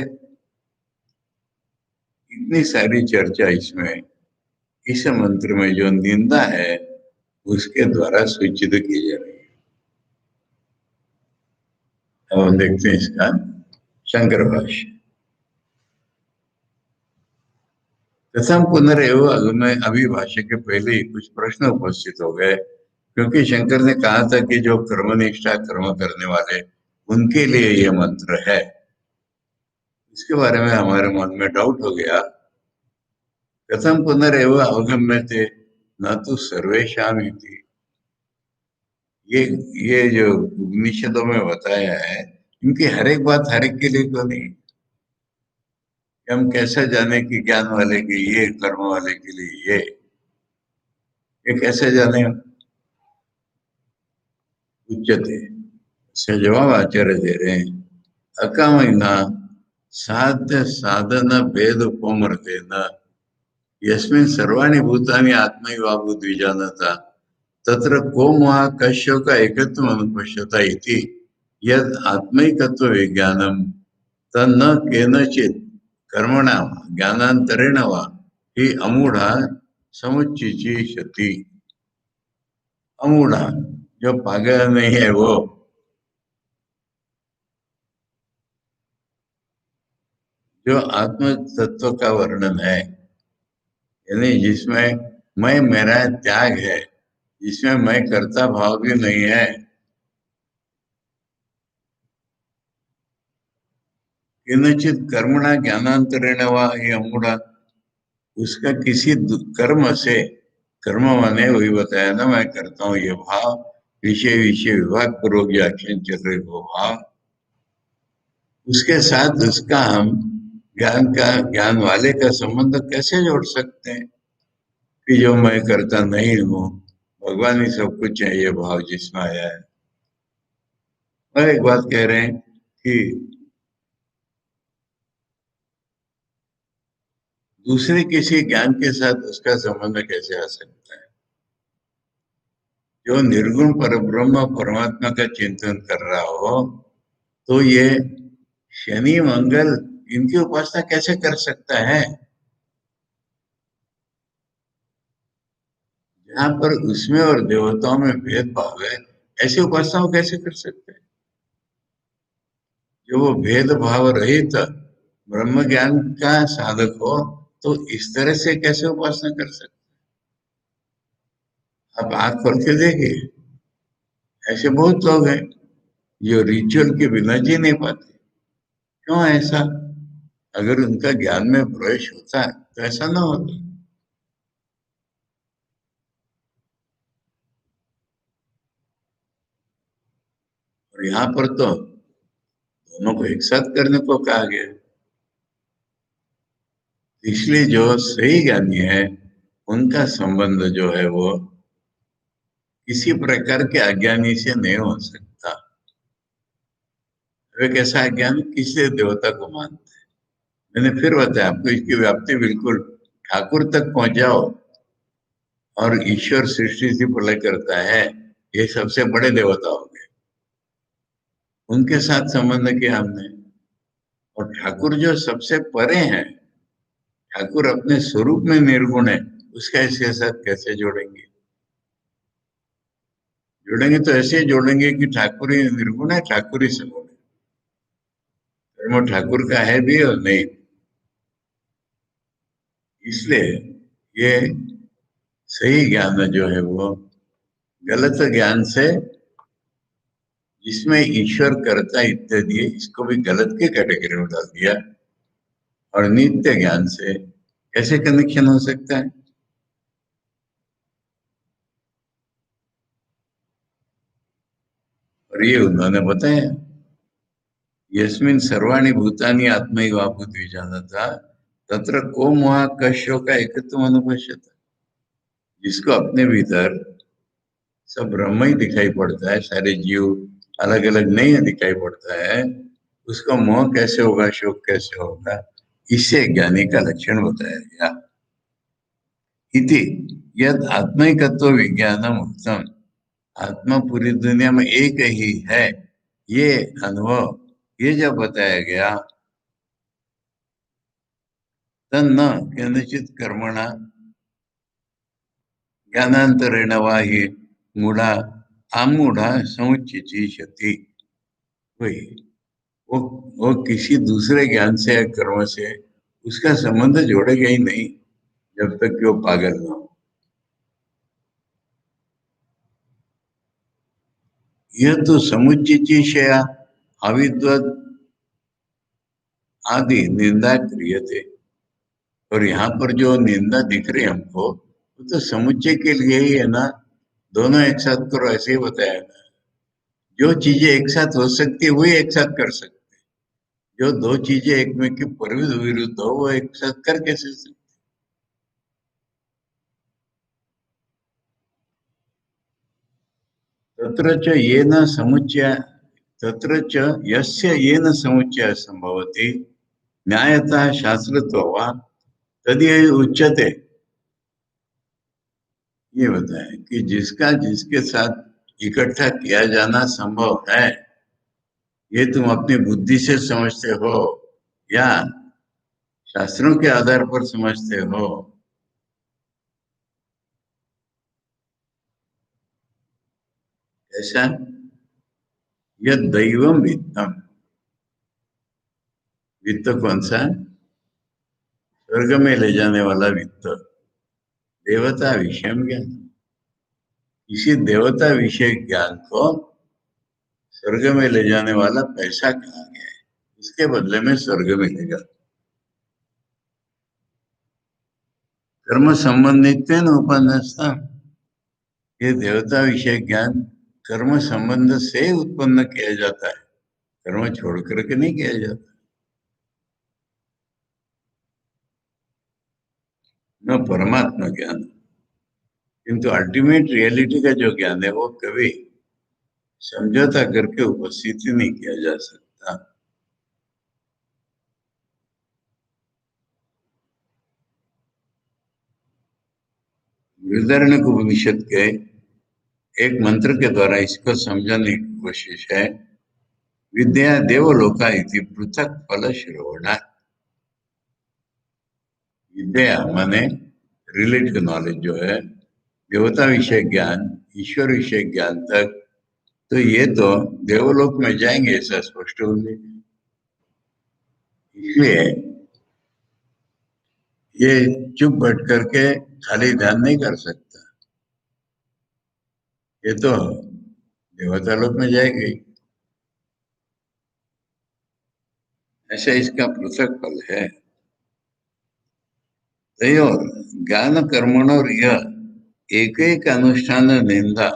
इतनी सारी चर्चा इसमें इस मंत्र में जो निंदा है उसके द्वारा सूचित की जा रही है। अब हम देखते हैं इसका शंकर भाष्य। प्रथम पुनरेव में अभिभाष्य के पहले ही कुछ प्रश्न उपस्थित हो गए, क्योंकि शंकर ने कहा था कि जो कर्मनिष्ठा कर्म करने वाले उनके लिए यह मंत्र है। इसके बारे में हमारे मन में डाउट हो गया। कथम पुनरेव अवगम्यते न तो सर्वेशाम इति। ये जो उपनिषदों में बताया है इनकी हर एक बात हर एक के लिए तो नहीं। हम कैसे जाने कि ज्ञान वाले के ये, कर्म वाले के लिए ये कैसे जाने हम? उच्चते से जवाब आचार्य दे रहे हैं अकामयिना साध्य साधन भेद उपमर्ते न यस्मिन् सर्वाणि भूतानि आत्मैवाभूत विजानता तत्र को महा कश्यो का एकत्व अनुपश्यता इति यद आत्मैकत्व विज्ञानम तन्न केनचित् कर्मणा ज्ञानांतरेण वा ही अमूढ़ा समुच्चिचिषति। अमूढ़ा जो पागल नहीं है वो, जो आत्म तत्व का वर्णन है, यानी जिसमें मैं मेरा त्याग है, जिसमें मैं कर्ता भाव भी नहीं है, किंचित कर्मणा ज्ञानांतरेण वा ये अमूढ़ा, उसका किसी कर्म से, कर्म माने वही बताया ना मैं करता हूँ ये भाव, विषय विषय विभाग पूर्वक जो एक्शन चल रहे वो भाव, उसके साथ उसका हम ज्ञान वाले का संबंध कैसे जोड़ सकते हैं कि जो मैं करता नहीं हूँ, भगवान ही सब कुछ है, ये भाव जिसमें आया है। और एक बात कह रहे हैं कि दूसरे किसी ज्ञान के साथ उसका संबंध कैसे आ सकता है? जो निर्गुण पर ब्रह्म परमात्मा का चिंतन कर रहा हो तो ये शनि मंगल इनकी उपासना कैसे कर सकता है? जहां पर उसमें और देवताओं में भेदभाव है ऐसी उपासना वो कैसे कर सकते हैं? जो वो भेदभाव रहित ब्रह्म ज्ञान का साधक हो, तो इस तरह से कैसे उपासना कर सकते? आप आंख खोल के देखिए, ऐसे बहुत लोग हैं जो रिचुअल के बिना जी नहीं पाते। क्यों ऐसा? अगर उनका ज्ञान में प्रवेश होता है तो ऐसा ना होता। और यहाँ पर तो दोनों को एक साथ करने को कहा गया है। इसलिए जो सही ज्ञानी है, उनका संबंध जो है वो किसी प्रकार के अज्ञानी से नहीं हो सकता। वे कैसा अज्ञानी? किसी देवता को मानते हैं। मैंने फिर बताया आपको, इसकी व्याप्ति बिल्कुल ठाकुर तक पहुंच जाओ और ईश्वर सृष्टि से प्रलय करता है, ये सबसे बड़े देवता हो गए। उनके साथ संबंध किया हमने। और ठाकुर जो सबसे परे हैं, ठाकुर अपने स्वरूप में निर्गुण है, उसका इसके साथ कैसे जोड़ेंगे? जोड़ेंगे तो ऐसे ही जोड़ेंगे कि ठाकुर ही निर्गुण है, ठाकुर ही सगुण है। धर्म ठाकुर का है भी और नहीं। इसलिए ये सही ज्ञान जो है वो गलत ज्ञान से, जिसमें ईश्वर कर्ता इत्यादि है, इसको भी गलत के कैटेगरी में डाल दिया। और नित्य ज्ञान से कैसे कनेक्शन हो सकता है? और ये उन्होंने बताया, यस्मिन् सर्वाणि भूतानि आत्मैवाभूत विजानता तत्र को मोह कश्यो का एकत्व अनुपश्यता। जिसको अपने भीतर सब ब्रह्म ही दिखाई पड़ता है, सारे जीव अलग अलग नहीं दिखाई पड़ता है, उसका मोह कैसे होगा, शोक कैसे होगा? इससे ज्ञानी का लक्षण बताया गया। इति यद आत्मिकत्व विज्ञानम उत्तम, आत्मा पूरी दुनिया में एक ही है, ये अनुभव, ये जब बताया गया, तन्न केनचित कर्मणा ज्ञानांतरेण वा हि मूढ़ा आमूढ़ा समुचिति। वही, वो वो किसी दूसरे ज्ञान से या कर्म से उसका संबंध जोड़ेगा ही नहीं, जब तक कि वो पागल ना हो। यह तो समुचित अविद्वत आदि निंदा क्रिय थे। और यहाँ पर जो निंदा दिख रही है हमको, वो तो समुच्चय के लिए ही है ना। दोनों एक साथ करो, ऐसे ही बताया ना। जो चीजें एक साथ हो सकती है वही एक साथ कर सकते। जो दो चीजें एक में की विरुद्ध विरुद्ध हो, वो एक साथ कर कैसे सकते? तत्र च येन समुच्चय, तत्र च यस्य येन समुच्चय संभवति न्यायतः शास्त्रत्व वा तदि उच्यते। ये बताएं कि जिसका जिसके साथ इकट्ठा किया जाना संभव है, ये तुम अपनी बुद्धि से समझते हो या शास्त्रों के आधार पर समझते हो? ऐसा, यह दैवम वित्तम, वित्त कौन सा? स्वर्ग में ले जाने वाला वित्त, देवता विषय ज्ञान। इसी देवता विषय ज्ञान को स्वर्ग में ले जाने वाला पैसा कहा गया है। उसके बदले में स्वर्ग मिलेगा। कर्म संबंधित उपन्यासता, ये देवता विषय ज्ञान कर्म संबंध से उत्पन्न किया जाता है, कर्म छोड़ करके नहीं किया जाता। न परमात्मा ज्ञान, किंतु अल्टीमेट रियलिटी का जो ज्ञान है वो कभी समझौता करके उपस्थित ही नहीं किया जा सकता। बृहदारण्यक को उपनिषद के एक मंत्र के द्वारा इसको समझाने की कोशिश है। विद्या देवलोका इति पृथक फल श्रवणा। विद्या माने रिलेटेड नॉलेज जो है, देवता विषय ज्ञान, ईश्वर विषय ज्ञान तक तो ये तो देवलोक में जाएंगे ऐसा स्पष्ट होंगे। इसलिए ये चुप बैठ करके खाली ध्यान नहीं कर सकता, ये तो देवता लोक में जाएगी। ऐसा इसका पृथक फल है। तयोर ज्ञान कर्मणोर यह एक एक अनुष्ठान निंदा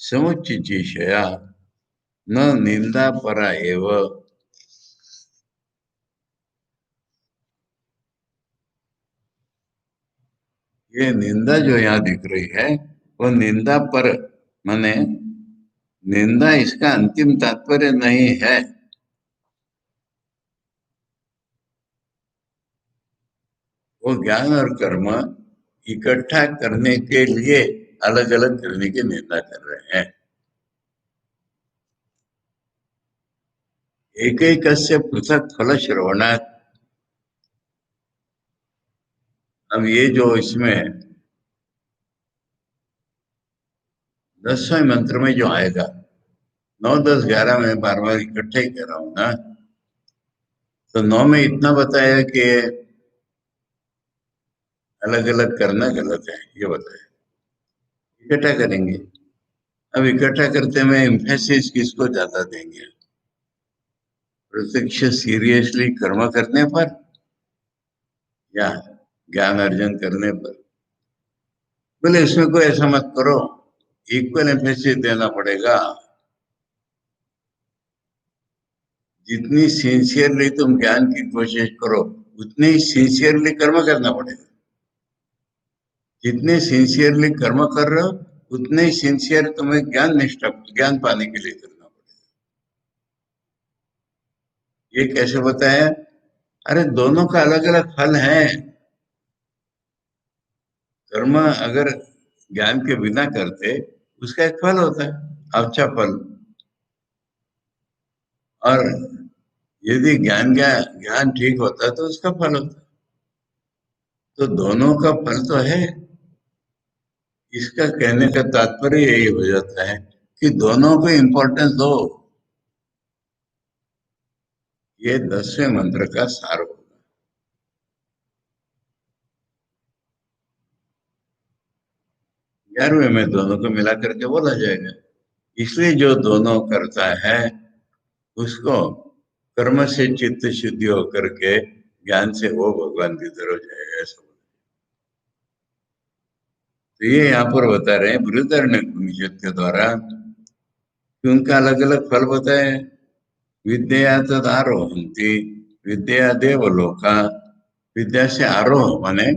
समुचिचिषया न निंदा परा एव। ये निंदा जो यहाँ दिख रही है वो निंदा पर माने निंदा इसका अंतिम तात्पर्य नहीं है। वो ज्ञान और कर्म इकट्ठा करने के लिए अलग अलग करने की निंदा कर रहे हैं। एक एक पृथक फल श्रवणात्। अब ये जो इसमें 10वें मंत्र में जो आएगा, 9, 10, 11 में बार बार इकट्ठे ही कर रहा हूं ना, तो 9 में इतना बताया कि अलग अलग करना गलत है, ये बताया। इकट्ठा करेंगे। अब इकट्ठा करते में एम्फेसिस किसको ज्यादा देंगे? प्रत्यक्ष सीरियसली कर्म करने पर या ज्ञान अर्जन करने पर? बोले इसमें कोई ऐसा मत करो, इक्वल एम्फेसिस देना पड़ेगा। जितनी सिंसियरली तुम ज्ञान की कोशिश करो उतनी ही सिंसियरली कर्म करना पड़ेगा। जितने सिंसियरली कर्म कर रहे हो उतने ही सिंसियर तुम्हें ज्ञान निष्ठा ज्ञान पाने के लिए करना पड़ेगा। ये कैसे बताया? अरे दोनों का अलग अलग फल है। कर्म अगर ज्ञान के बिना करते उसका एक फल होता है, अच्छा फल। और यदि ज्ञान ठीक होता है तो उसका फल होता है। तो दोनों का फल तो है। इसका कहने का तात्पर्य यही हो जाता है कि दोनों को इम्पोर्टेंस दो। ये 10वें मंत्र का सार होगा। 11वें में दोनों को मिला करके बोला जाएगा। इसलिए जो दोनों करता है उसको कर्म से चित्त शुद्धि होकर के ज्ञान से वो भगवान की तरफ जाएगा, ऐसा। तो ये यहाँ पर बता रहे हैं बृहदारण्य उपनिषद के द्वारा कि उनका अलग अलग फल बताए। विद्या तद आरोहंती विद्या देवलोका। विद्या से आरोह माने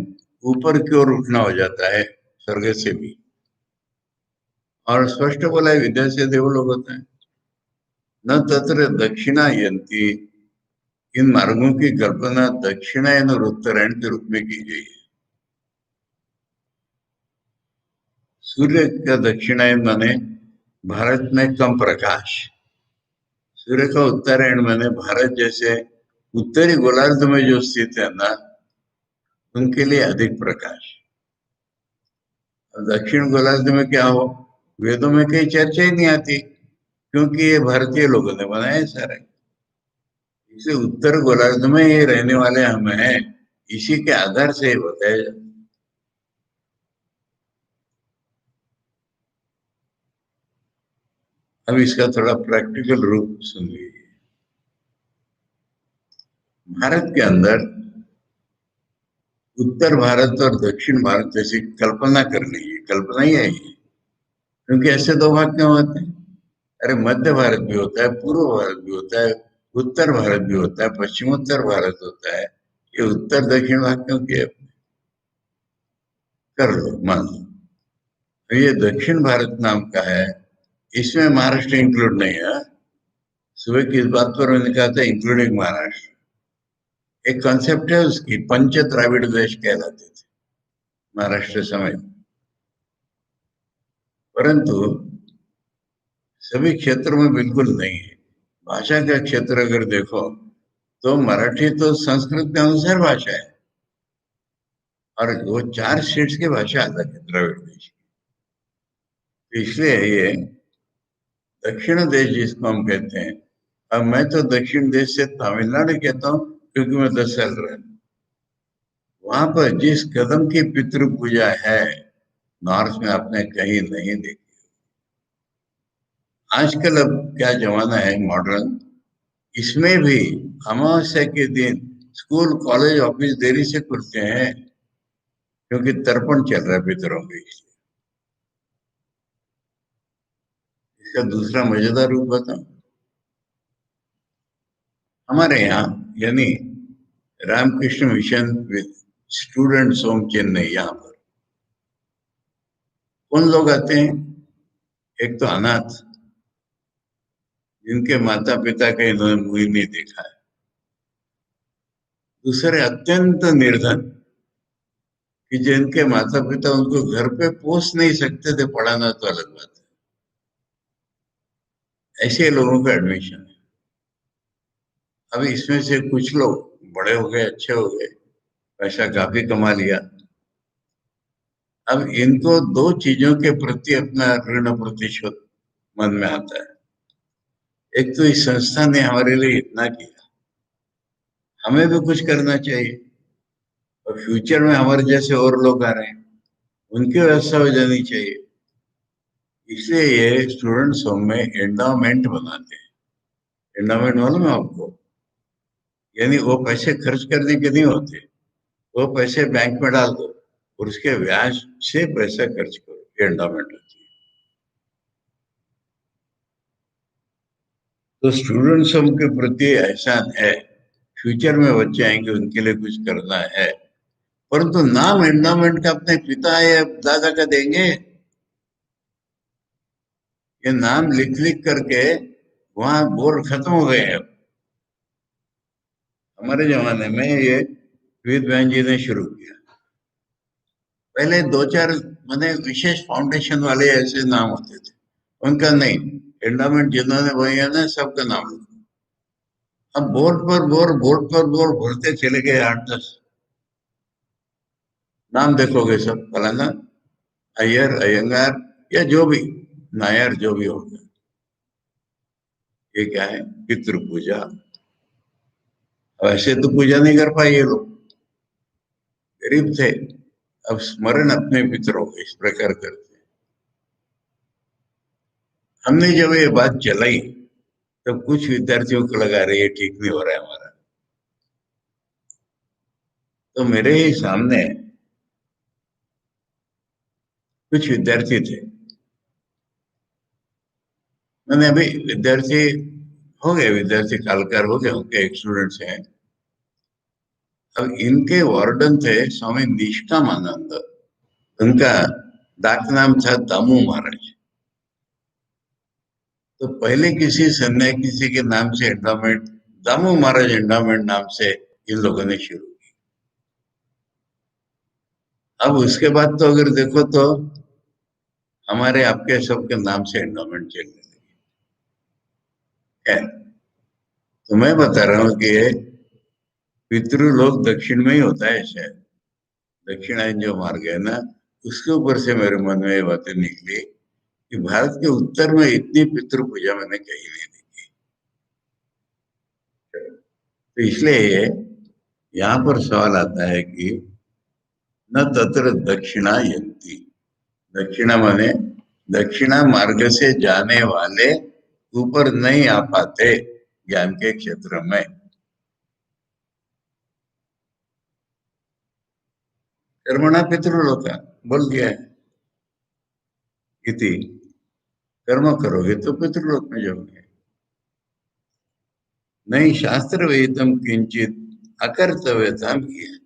ऊपर की ओर उठना हो जाता है स्वर्ग से भी। और स्पष्ट बोला है विद्या से देवलोक होता है। न तत्र दक्षिणायंती। इन मार्गों की कल्पना दक्षिणायन और उत्तरायण के रूप में की गई है। सूर्य का दक्षिणायन माने भारत में कम प्रकाश। सूर्य का उत्तरायण माने भारत जैसे उत्तरी गोलार्ध में जो स्थित है ना उनके लिए अधिक प्रकाश। दक्षिण गोलार्ध में क्या हो, वेदों में कहीं चर्चा ही नहीं आती क्योंकि ये भारतीय लोगों ने बनाए सारे। इसे उत्तर गोलार्ध में ये रहने वाले हम हैं, इसी के आधार से बताया जाता है। अब इसका थोड़ा प्रैक्टिकल रूप सुन लीजिए। भारत के अंदर उत्तर भारत और दक्षिण भारत जैसी कल्पना कर लीजिए, कल्पना ही है ये, क्योंकि ऐसे दो भाग क्यों होते हैं? अरे मध्य भारत भी होता है, पूर्व भारत भी होता है, उत्तर भारत भी होता है, पश्चिमोत्तर भारत होता है। ये उत्तर दक्षिण भाग क्यों किया? कर लो, मान लो। तो ये दक्षिण भारत नाम का है, इसमें महाराष्ट्र इंक्लूड नहीं है। सुबह की इस बात पर मैंने कहा था इंक्लूडिंग महाराष्ट्र। एक कॉन्सेप्ट है उसकी, पंच द्राविड़ देश कहलाते थे महाराष्ट्र समेत। परंतु सभी क्षेत्रों में बिल्कुल नहीं है। भाषा का क्षेत्र अगर देखो तो मराठी तो संस्कृत के अनुसार भाषा है, और वो 4 स्टेट्स की भाषा अलग है द्रविड़ देश की। तो इसलिए ये दक्षिण देश जिसको हम कहते हैं, अब मैं तो दक्षिण देश से तमिलनाडु कहता हूँ क्योंकि मैं 10 साल रहा। वहां पर जिस कदम की पितृ पूजा है, नॉर्थ में आपने कहीं नहीं देखी। आजकल अब क्या जमाना है मॉडर्न, इसमें भी अमावस्या के दिन स्कूल कॉलेज ऑफिस देरी से खुलते हैं क्योंकि तर्पण चल रहा है पितरों के। इसका दूसरा मजेदार रूप बताऊं, हमारे यहाँ यानी Ramakrishna mission with students home Chennai, यहाँ पर कौन लोग आते हैं? एक तो अनाथ, जिनके माता पिता का इन्होंने मुंह ही नहीं देखा है। दूसरे अत्यंत निर्धन, कि जिनके माता पिता उनको घर पे पोस नहीं सकते थे, पढ़ाना तो अलग बात है, ऐसे लोगों का एडमिशन है। अब इसमें से कुछ लोग बड़े हो गए, अच्छे हो गए, पैसा काफी कमा लिया। अब इनको दो चीजों के प्रति अपना ऋण प्रतिशोध मन में आता है। एक तो इस संस्था ने हमारे लिए इतना किया, हमें भी कुछ करना चाहिए, और फ्यूचर में हमारे जैसे और लोग आ रहे हैं, उनकी व्यवस्था हो जानी चाहिए। इसलिए ये स्टूडेंट्स होम में एंडाउमेंट बनाते हैं। एंडाउमेंट मालूम है आपको? यानी वो पैसे खर्च करने के नहीं होते, वो पैसे बैंक में डाल दो और उसके ब्याज से पैसा खर्च करो, ये एंडाउमेंट होती है। तो स्टूडेंट्स होम के प्रति एहसान है, फ्यूचर में बच्चे आएंगे उनके लिए कुछ करना है, परंतु नाम एंडाउमेंट का अपने पिता या दादा का देंगे? ये नाम लिख लिख करके वहां बोर्ड खत्म हो गए हैं। हमारे जमाने में ये विवेक बहन जी ने शुरू किया। पहले दो चार मैंने विशेष फाउंडेशन वाले ऐसे नाम होते थे, उनका नहीं, एंडाउमेंट जिन्होंने बनाया ना सबका नाम लिखा। अब बोर्ड पर बोर्ड भरते चले गए 8-10 नाम, देखोगे सब फलाना अय्यर अयंगार या जो भी नायर जो भी होगा। ये क्या है? पितृ पूजा। वैसे तो पूजा नहीं कर पाए ये लोग, गरीब थे, अब स्मरण अपने पितरों को इस प्रकार करते। हमने जब ये बात चलाई तब कुछ विद्यार्थियों को लगा रही है ठीक नहीं हो रहा है हमारा, तो मेरे ही सामने कुछ विद्यार्थी थे। मैंने अभी विद्यार्थी हो गए, विद्यार्थी कालकार हो गए, उनके एक स्टूडेंट्स हैं। अब इनके वार्डन थे स्वामी निष्कामानंद, उनका डाक नाम था दामू महाराज। तो पहले किसी सन्यासी के नाम से एंडाउमेंट, दामू महाराज एंडाउमेंट नाम से इन लोगों ने शुरू की। अब उसके बाद तो अगर देखो तो हमारे आपके सबके नाम से एंडाउमेंट चलने लगी है। तो मैं बता रहा हूँ कि पितृलोक दक्षिण में ही होता है शायद, दक्षिणायन जो मार्ग है ना, उसके ऊपर से मेरे मन में ये बातें निकली कि भारत के उत्तर में इतनी पितृ पूजा मैंने कहीं नहीं देखी। तो इसलिए ये यहाँ पर सवाल आता है कि न तत्र दक्षिणायन्ति, दक्षिणा माने दक्षिणा मार्ग से जाने वाले ऊपर नहीं आ पाते ज्ञान के क्षेत्र में। कर्मणा पितृलोका बोल दिया है, इति, कर्म करोगे तो पितृलोक में जाओगे। नहीं शास्त्र वेदम किंचित अकर्तव्यता की है।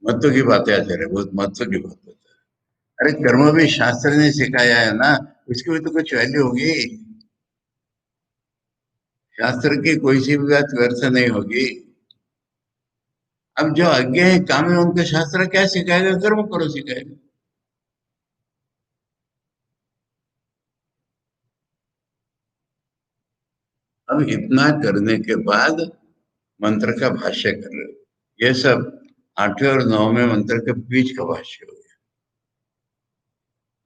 महत्व की बात है आचार्य, बहुत महत्व की बात है। अरे कर्म भी शास्त्र ने सिखाया है ना, उसकी भी तो कुछ वैल्यू होगी। शास्त्र की कोई सी भी बात व्यर्थ नहीं होगी। अब जो आज्ञा है काम है उनके शास्त्र क्या सिखाएगा? कर्म करो सिखाएगा। अब इतना करने के बाद मंत्र का भाष्य कर रहे हो, ये सब 8वें और 9वें मंत्र के बीच का भाष्य हो गया।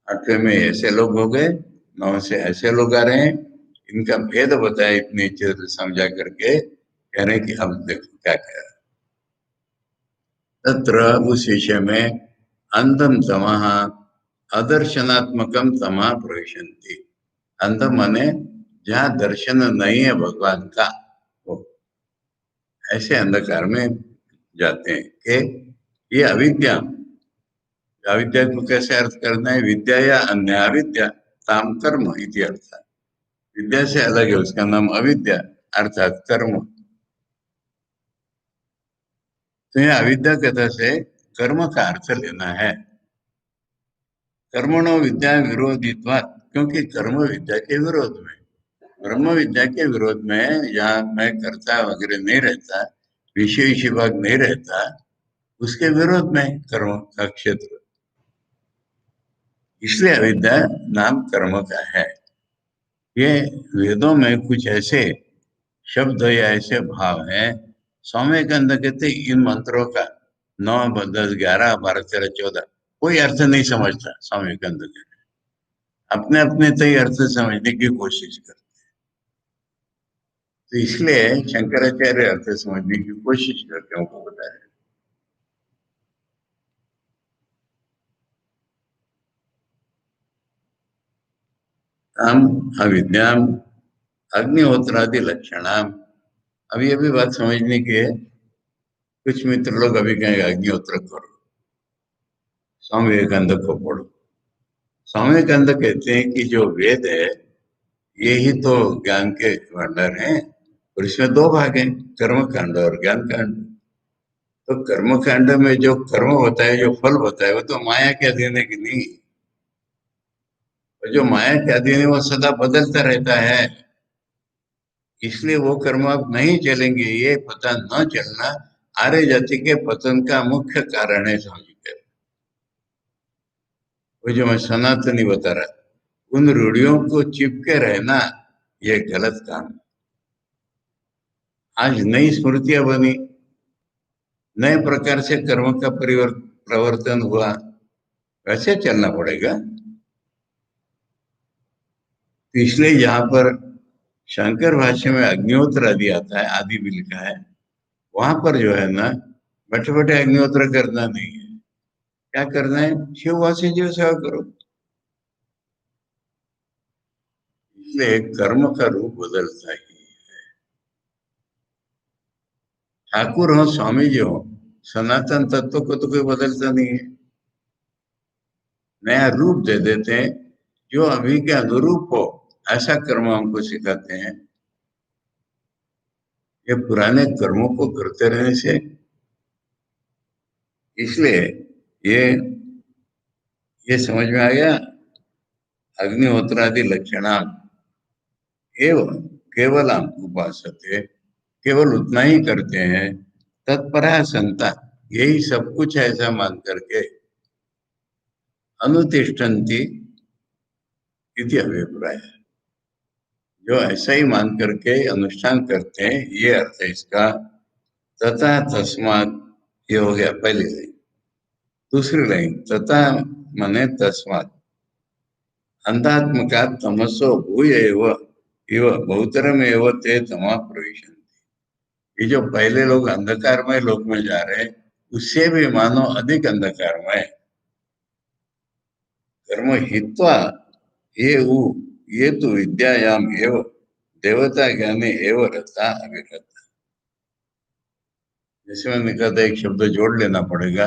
8वें में ऐसे लोग हो गए, 9 से ऐसे लोग आ रहे हैं, इनका भेद बताया इतनी अच्छे से समझा करके, कह रहे कि अब देखो क्या कह रहा। तत्र उस विषय में अंधम तमः अदर्शनात्मकम तमः प्रविशन्ति। अंध माने जहाँ दर्शन नहीं है भगवान का, वो ऐसे अंधकार में जाते हैं कि ये अविद्या। अविद्या को कैसे अर्थ करना है? विद्या या अन्य अविद्या ताम कर्म इति अर्थ। विद्या से अलग है, उसका नाम अविद्या अर्थात कर्म। तो यह अविद्या कथा से कर्म का अर्थ लेना है। कर्मणो विद्या विरोधित्वात्, क्योंकि कर्म विद्या के विरोध में, ब्रह्म विद्या के विरोध में, जहाँ मैं कर्ता वगैरह नहीं रहता, विषय भाग नहीं रहता, उसके विरोध में कर्म का क्षेत्र, इसलिए अविद्या नाम कर्म का है। ये वेदों में कुछ ऐसे शब्द या ऐसे भाव हैं, स्वामी कंद कहते इन मंत्रों का 9, 10, 11, 12, 13, 14 कोई अर्थ नहीं समझता। स्वामी कंद अपने अपने तय अर्थ समझने की कोशिश करते, तो इसलिए शंकराचार्य अर्थ समझने की कोशिश करते हैं, उनको बताया। हम अविद्याम अग्निहोत्रादि लक्षणाम। अब ये भी बात समझने की है। कुछ मित्र लोग अभी कहेंगे अग्निहोत्र करो, स्वामी विवेकानंद को पढ़ो। स्वामी विवेकानंद कहते हैं कि जो वेद है ये ही तो ज्ञान के भंडार हैं, और इसमें दो भाग हैं, कर्म कांड और ज्ञान कांड। तो कर्म कांड में जो कर्म होता है, जो फल होता है, वो तो माया के अधीन है कि नहीं? और जो माया के अधीन है वो सदा बदलता रहता है, इसलिए वो कर्म अब नहीं चलेंगे। ये पता न चलना आर्य जाति के पतन का मुख्य कारण है, समझिए। वो जो मैं सनातनी बता रहा, उन रूढ़ियों को चिपके रहना ये गलत काम है। आज नई स्मृतियां बनी, नए प्रकार से कर्म का प्रवर्तन हुआ, वैसे चलना पड़ेगा। तो इसलिए यहाँ पर शंकर भाष्य में अग्निहोत्र आदि आता है, आदि भी लिखा है, वहां पर जो है ना, बैठे बैठे अग्निहोत्र करना नहीं है। क्या करना है? शिववासी जीव सेवा करो। इसलिए कर्म का रूप बदलता ही। ठाकुर हो, स्वामी जी हो, सनातन तत्व को तो कोई बदलता नहीं है, नया रूप दे देते हैं जो अभी के अनुरूप हो, ऐसा कर्म हमको सिखाते हैं। ये पुराने कर्मों को करते रहने से, इसलिए ये ये समझ में आ गया। अग्निहोत्रादि लक्षणा एवं केवलम उपासते, केवल उतना ही करते हैं, तत्परा संता, यही सब कुछ है ऐसा मान करके, अनुतिष्ठन्ति इति अभिप्राय है। जो ऐसा ही मान करके अनुष्ठान करते हैं, ये अर्थ है इसका। तथा तस्मात्, ये हो गया पहली लाइन। दूसरी लाइन, तथा माने तस्मात् अंधात्मका तमसो भूय एव इव बहुतरम एव ते तमा प्रविशन्ति। ये जो पहले लोग अंधकारमय लोक में जा रहे हैं, उससे भी मानो अधिक अंधकारमय कर्म हित्वा ये उ ये तो विद्यायाम एव देवता ज्ञाने एव रता अविरत। जैसे मैंने कहा था, एक शब्द जोड़ लेना पड़ेगा।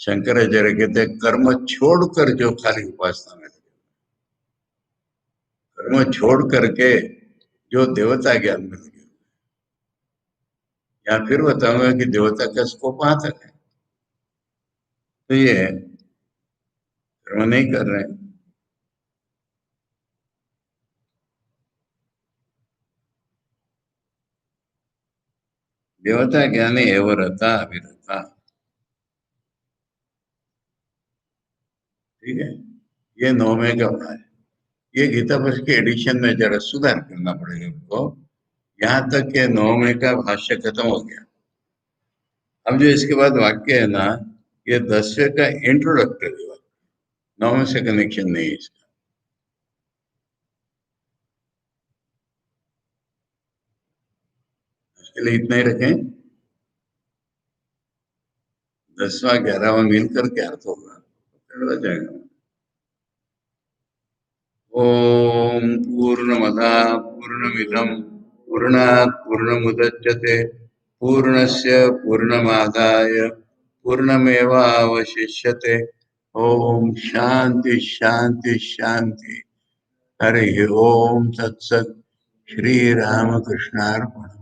शंकराचार्य कहते हैं कर्म छोड़कर जो खाली उपासना में लगे, कर्म छोड़ करके जो देवता ज्ञान में लगे, या फिर बताऊंगा कि देवता का स्कोप वहां तक है, तो ये कर्म नहीं कर रहे हैं। देवता ज्ञाने एव रता अविरता, ठीक है। ये 9वें का भाग है। ये गीता पक्ष के एडिशन में जरा सुधार करना पड़ेगा हमको। यहाँ तक के 9वें का भाष्य खत्म हो गया। अब जो इसके बाद वाक्य है ना, ये 10वें का इंट्रोडक्टरी वाक्य, 9वें से कनेक्शन नहीं है इसका। चलिए इतना ही रखें। 10वां 11वां मिलकर के अर्थ होगा, पकड़ा जाएगा। ओम पूर्णमदा पूर्णमिदं पूर्णात् पूर्णमुदच्यते पूर्णस्य पूर्णमादाय पूर्णमेवावशिष्यते। ओम शांति शांति शांति। हरि ओम तत्सत। श्री रामकृष्णार्पणम्।